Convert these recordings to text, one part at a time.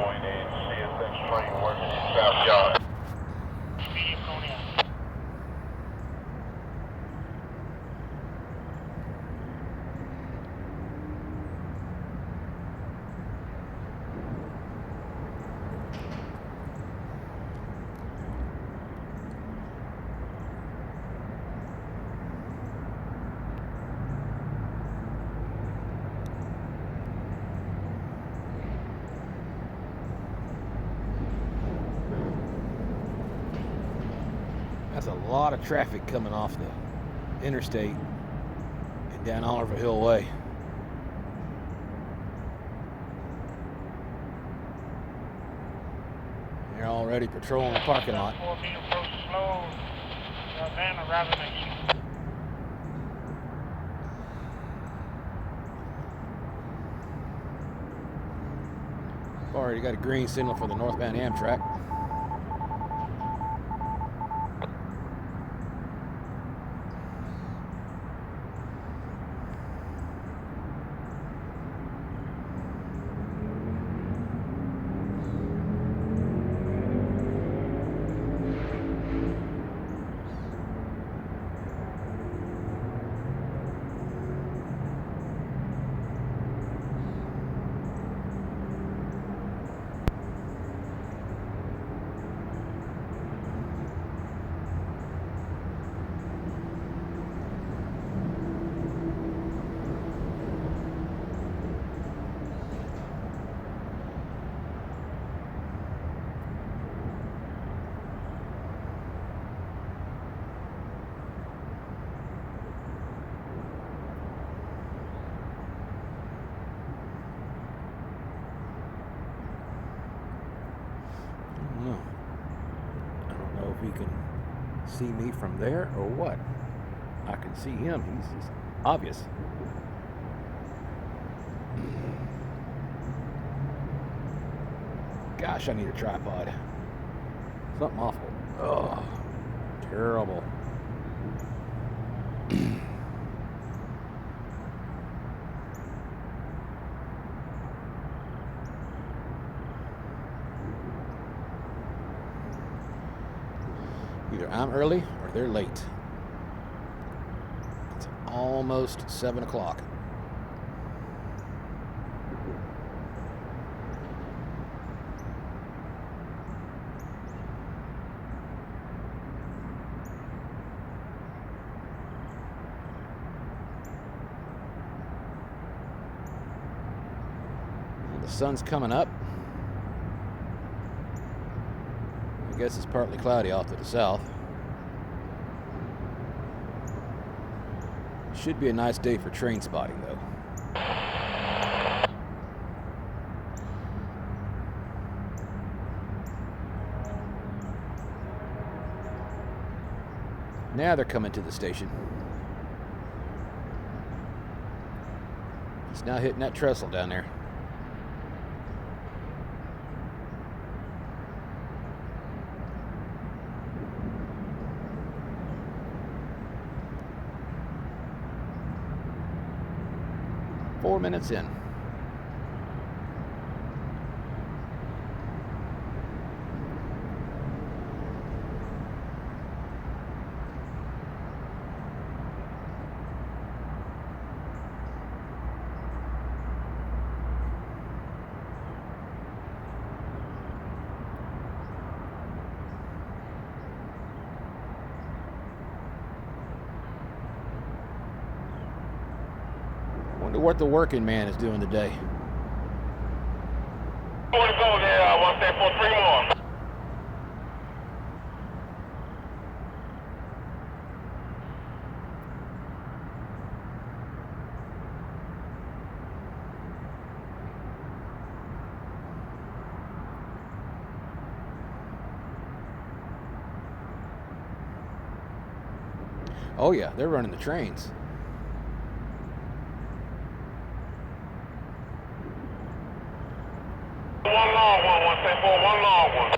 going in, CSX train working in South Yard. That's a lot of traffic coming off the interstate and down Oliver Hill Way. They're already patrolling the parking lot. Already got a green signal for the northbound Amtrak. I don't know if he can see me from there or what. I can see him. He's obvious. Gosh, I need a tripod. Something awful. Oh, terrible. Either I'm early or they're late. It's almost 7 o'clock. The sun's coming up. I guess it's partly cloudy off to the south. Should be a nice day for train spotting, though. Now they're coming to the station. It's now hitting that trestle down there. Four minutes in. Wonder what the working man is doing today. I want to go there. I want that for 3 more. Oh yeah, they're running the trains. One long one, 174, one long one.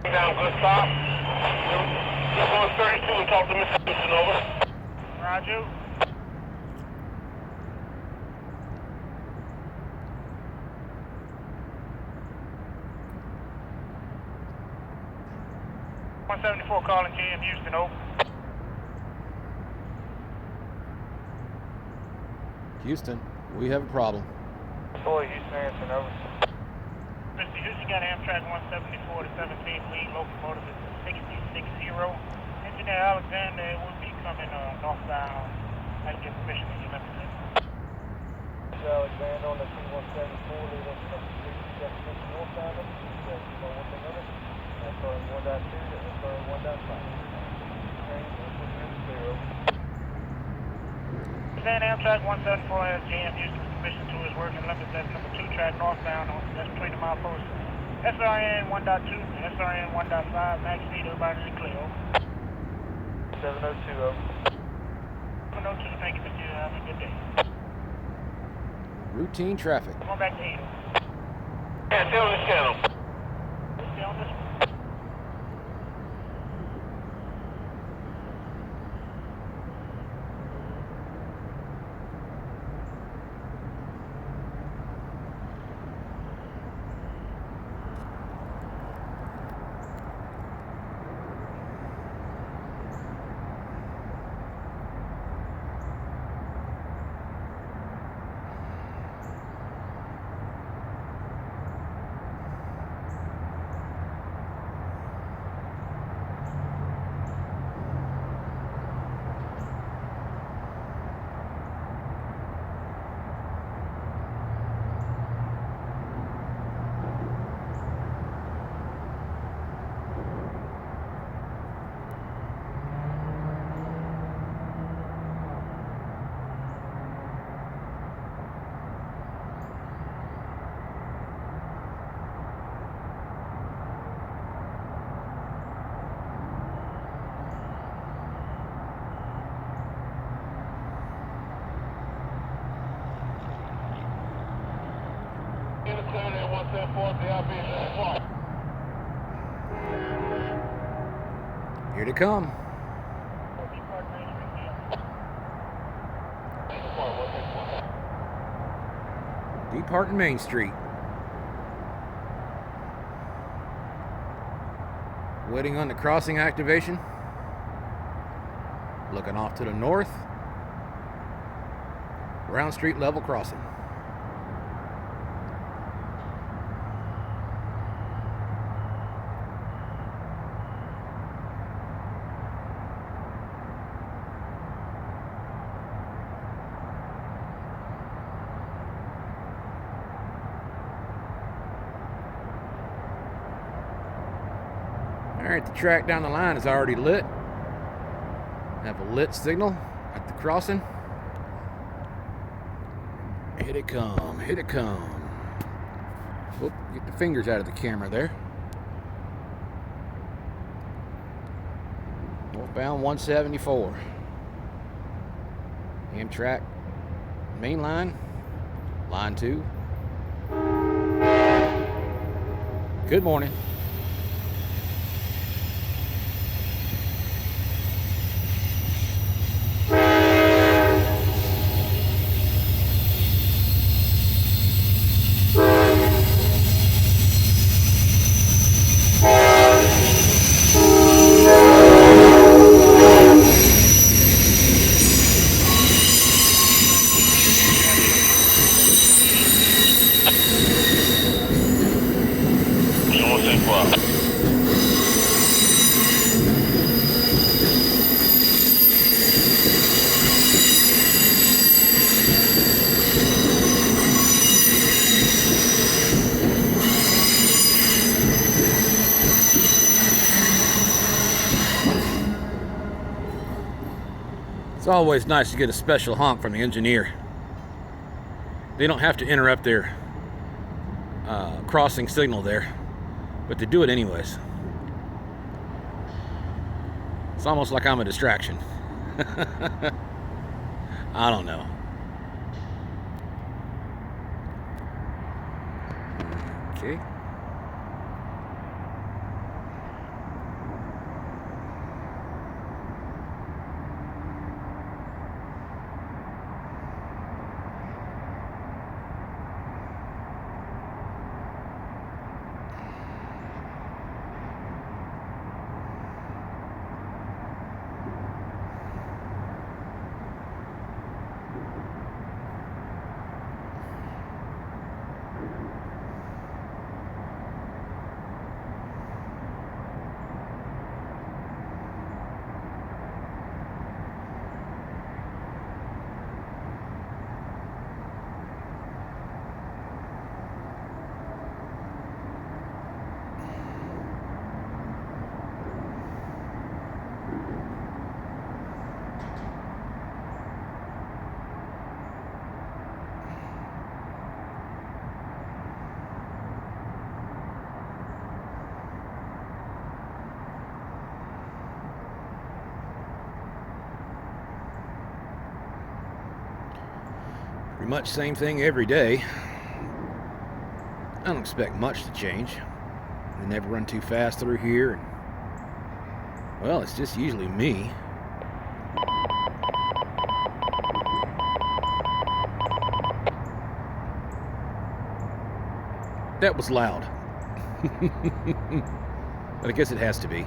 Down, good stop. 132 and talk to Mr. Houston, over. Roger. .174 calling GM Houston, over. Houston, we have a problem. Boy, Houston, Anderson, over. Mr. Houston got Amtrak 174 to 17, lead locomotive is 6060. Engineer Alexander will be coming northbound. I can get permission to you, Mr. Alexander on the T174, lead on 6060 northbound. One thing of it. That's 1.2, that's 1.5. Then Amtrak 174 has GM Houston permission to his working limits. That's number 2 track northbound. That's between the mileposts. SRN 1.2 and SRN 1.5. Max speed, everybody is clear. 702, over. 702, thank you, Mr. Have a good day. Routine traffic. Going back to 8. Yeah, stay on this channel. Stay on this one. In the clear there, 174, DIB is flight. Here to come. Departing Main Street. Waiting on the crossing activation. Looking off to the north. Brown Street level crossing. Alright, the track down the line is already lit. Have a lit signal at the crossing. Here they come, here they come. Oop, get the fingers out of the camera there. Northbound 174. Amtrak main line, line 2. Good morning. It's always nice to get a special honk from the engineer. They don't have to interrupt their crossing signal there, but they do it anyways. It's almost like I'm a distraction. I don't know. Okay. Pretty much same thing every day. I don't expect much to change. They never run too fast through here. And, well, it's just usually me. That was loud. But I guess it has to be.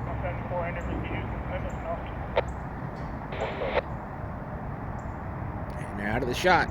174 enters into Houston limits, no. And they're out of the shot.